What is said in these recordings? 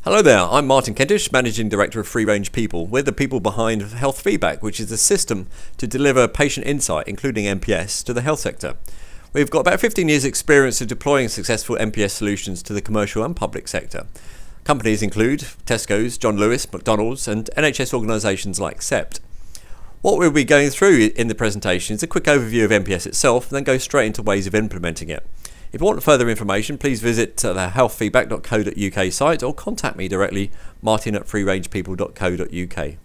Hello there, I'm Martin Kentish, Managing Director of Free Range People. We're the people behind healthfeedback, which is a system to deliver patient insight, including NPS, to the health sector. We've got about 15 years' experience of deploying successful NPS solutions to the commercial and public sector. Companies include Tesco's, John Lewis, McDonald's, and NHS organisations like CEPT. What we'll be going through in the presentation is a quick overview of NPS itself, and then go straight into ways of implementing it. If you want further information, please visit the healthfeedback.co.uk site or contact me directly, martin@freerangepeople.co.uk.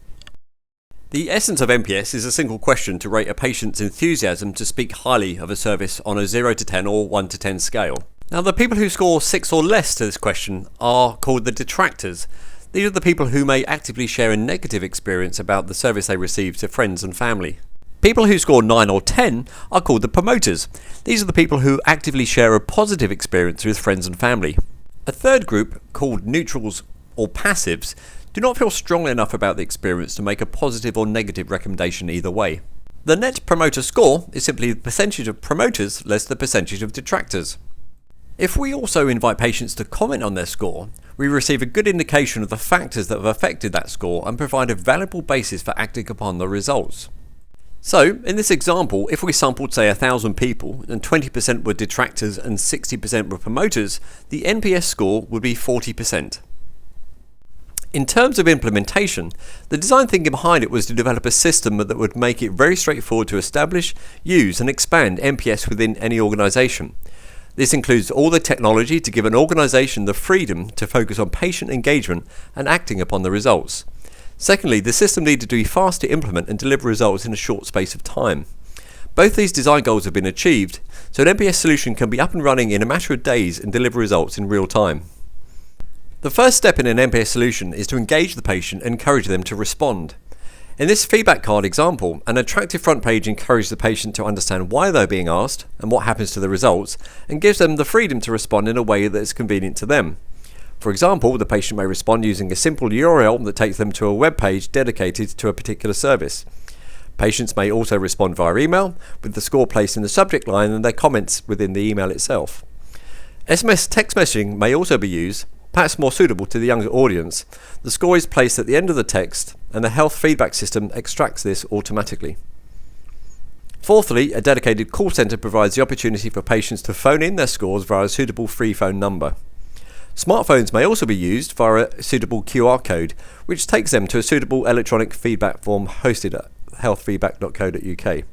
The essence of NPS is a single question to rate a patient's enthusiasm to speak highly of a service on a 0 to 10 or 1 to 10 scale. Now, the people who score 6 or less to this question are called the detractors. These are the people who may actively share a negative experience about the service they receive to friends and family. People who score 9 or 10 are called the promoters. These are the people who actively share a positive experience with friends and family. A third group, called neutrals or passives, do not feel strongly enough about the experience to make a positive or negative recommendation either way. The net promoter score is simply the percentage of promoters less the percentage of detractors. If we also invite patients to comment on their score, we receive a good indication of the factors that have affected that score and provide a valuable basis for acting upon the results. So, in this example, if we sampled say 1,000 people and 20% were detractors and 60% were promoters, the NPS score would be 40%. In terms of implementation, the design thinking behind it was to develop a system that would make it very straightforward to establish, use and expand NPS within any organisation. This includes all the technology to give an organisation the freedom to focus on patient engagement and acting upon the results. Secondly, the system needed to be fast to implement and deliver results in a short space of time. Both these design goals have been achieved, so an NPS solution can be up and running in a matter of days and deliver results in real time. The first step in an NPS solution is to engage the patient and encourage them to respond. In this feedback card example, an attractive front page encourages the patient to understand why they're being asked and what happens to the results, and gives them the freedom to respond in a way that is convenient to them. For example, the patient may respond using a simple URL that takes them to a web page dedicated to a particular service. Patients may also respond via email, with the score placed in the subject line and their comments within the email itself. SMS text messaging may also be used, perhaps more suitable to the younger audience. The score is placed at the end of the text, and the health feedback system extracts this automatically. Fourthly, a dedicated call centre provides the opportunity for patients to phone in their scores via a suitable free phone number. Smartphones may also be used via a suitable QR code, which takes them to a suitable electronic feedback form hosted at healthfeedback.co.uk.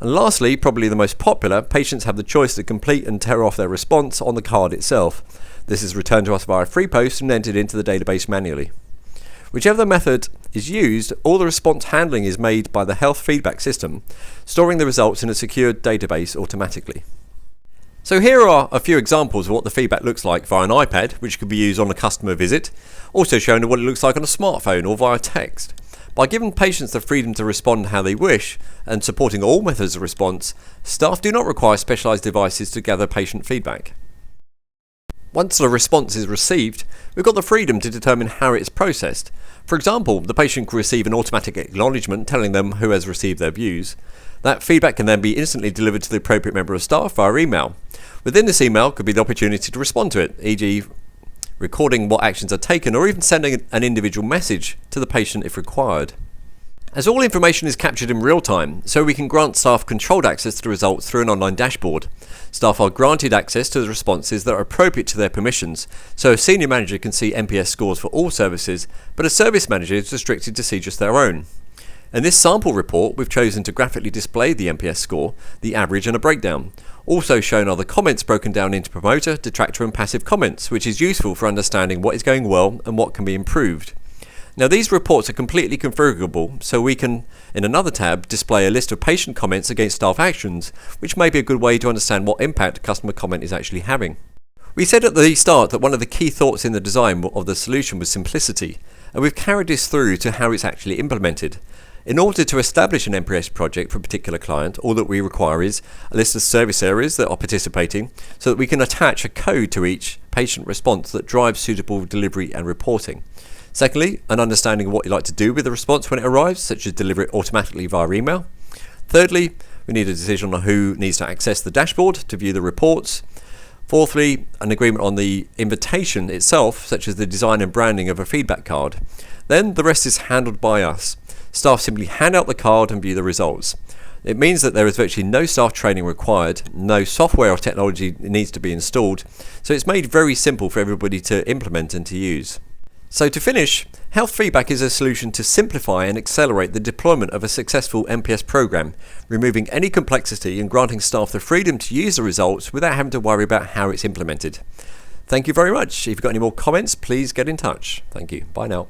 And lastly, probably the most popular, patients have the choice to complete and tear off their response on the card itself. This is returned to us via free post and entered into the database manually. Whichever the method is used, all the response handling is made by the health feedback system, storing the results in a secured database automatically. So here are a few examples of what the feedback looks like via an iPad, which could be used on a customer visit, also showing what it looks like on a smartphone or via text. By giving patients the freedom to respond how they wish and supporting all methods of response, staff do not require specialised devices to gather patient feedback. Once the response is received, we've got the freedom to determine how it's processed. For example, the patient can receive an automatic acknowledgement telling them who has received their views. That feedback can then be instantly delivered to the appropriate member of staff via email. Within this email could be the opportunity to respond to it, e.g. recording what actions are taken or even sending an individual message to the patient if required. As all information is captured in real time, so we can grant staff controlled access to the results through an online dashboard. Staff are granted access to the responses that are appropriate to their permissions, so a senior manager can see NPS scores for all services, but a service manager is restricted to see just their own. In this sample report, we've chosen to graphically display the NPS score, the average and a breakdown. Also shown are the comments broken down into promoter, detractor and passive comments, which is useful for understanding what is going well and what can be improved. Now these reports are completely configurable, so we can, in another tab, display a list of patient comments against staff actions, which may be a good way to understand what impact a customer comment is actually having. We said at the start that one of the key thoughts in the design of the solution was simplicity, and we've carried this through to how it's actually implemented. In order to establish an NPS project for a particular client, all that we require is a list of service areas that are participating so that we can attach a code to each patient response that drives suitable delivery and reporting. Secondly, an understanding of what you'd like to do with the response when it arrives, such as deliver it automatically via email. Thirdly, we need a decision on who needs to access the dashboard to view the reports. Fourthly, an agreement on the invitation itself, such as the design and branding of a feedback card. Then the rest is handled by us. Staff simply hand out the card and view the results. It means that there is virtually no staff training required, no software or technology needs to be installed, so it's made very simple for everybody to implement and to use. So to finish, health feedback is a solution to simplify and accelerate the deployment of a successful NPS program, removing any complexity and granting staff the freedom to use the results without having to worry about how it's implemented. Thank you very much. If you've got any more comments, please get in touch. Thank you. Bye now.